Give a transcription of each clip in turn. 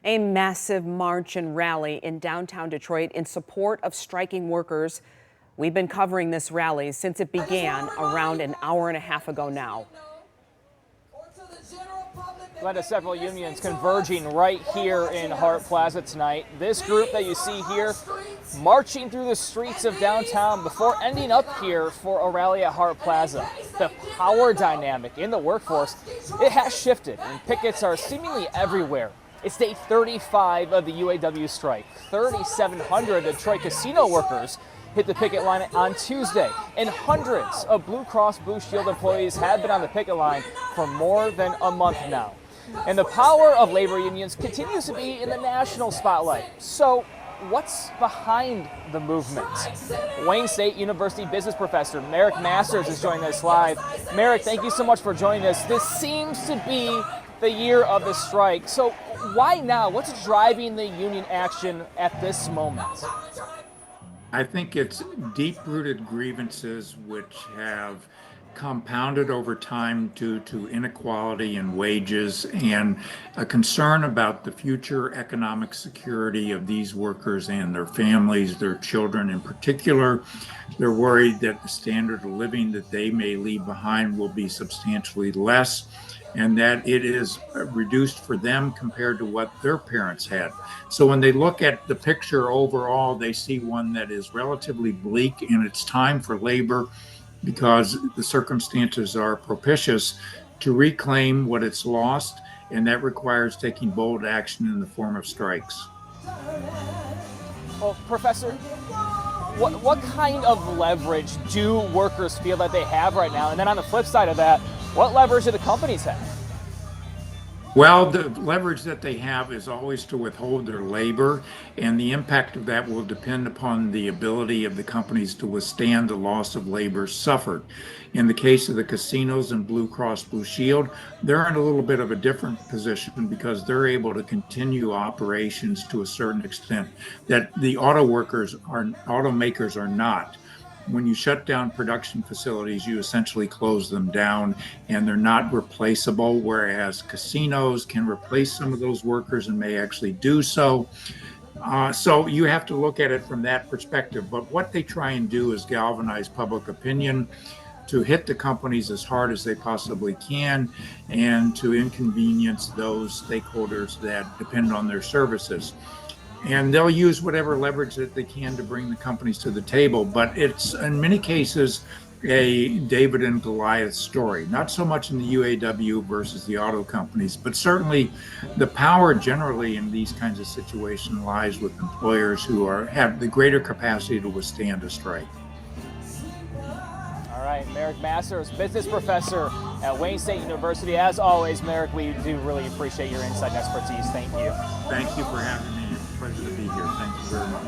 A massive march and rally in downtown Detroit in support of striking workers. We've been covering this rally since it began around an hour and a half ago now. Led to several unions converging right here in Hart Plaza tonight. This group that you see here marching through the streets of downtown before ending up here for a rally at Hart Plaza. The power dynamic in the workforce, it has shifted, and pickets are seemingly everywhere. It's day 35 of the UAW strike. 3,700 Detroit casino workers hit the picket line on Tuesday, and hundreds of Blue Cross Blue Shield employees have been on the picket line for more than a month now. And the power of labor unions continues to be in the national spotlight. So what's behind the movement? Wayne State University business professor Marick is joining us live. Marick, thank you so much for joining us. This seems to be the year of the strike. So why now? What's driving the union action at this moment? I think it's deep-rooted grievances which have compounded over time due to inequality in wages and a concern about the future economic security of these workers and their families, their children in particular. They're worried that the standard of living that they may leave behind will be substantially less, and that it is reduced for them compared to what their parents had. So when they look at the picture overall, they see one that is relatively bleak, and it's time for labor, because the circumstances are propitious, to reclaim what it's lost, and that requires taking bold action in the form of strikes. Well, Professor, what kind of leverage do workers feel that they have right now? And then on the flip side of that, what leverage do the companies have? Well, the leverage that they have is always to withhold their labor, and the impact of that will depend upon the ability of the companies to withstand the loss of labor suffered. In the case of the casinos and Blue Cross Blue Shield, they're in a little bit of a different position because they're able to continue operations to a certain extent that the automakers are not. When you shut down production facilities, you essentially close them down, and they're not replaceable, whereas casinos can replace some of those workers and may actually do so. So you have to look at it from that perspective. But what they try and do is galvanize public opinion to hit the companies as hard as they possibly can and to inconvenience those stakeholders that depend on their services. And they'll use whatever leverage that they can to bring the companies to the table. But it's, in many cases, a David and Goliath story. Not so much in the UAW versus the auto companies, but certainly the power generally in these kinds of situations lies with employers who have the greater capacity to withstand a strike. All right, Marick Masters, business professor at Wayne State University. As always, Marick, we do really appreciate your insight and expertise. Thank you. Thank you for having me. Pleasure to be here. Thank you very much.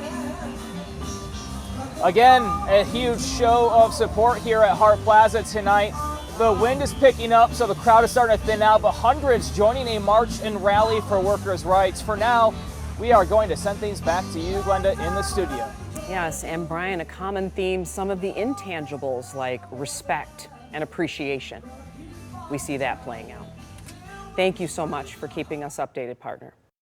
Again, a huge show of support here at Hart Plaza tonight. The wind is picking up, so the crowd is starting to thin out, but hundreds joining a march and rally for workers' rights. For now, we are going to send things back to you, Glenda, in the studio. Yes, and Brian, a common theme, some of the intangibles like respect and appreciation. We see that playing out. Thank you so much for keeping us updated, partner.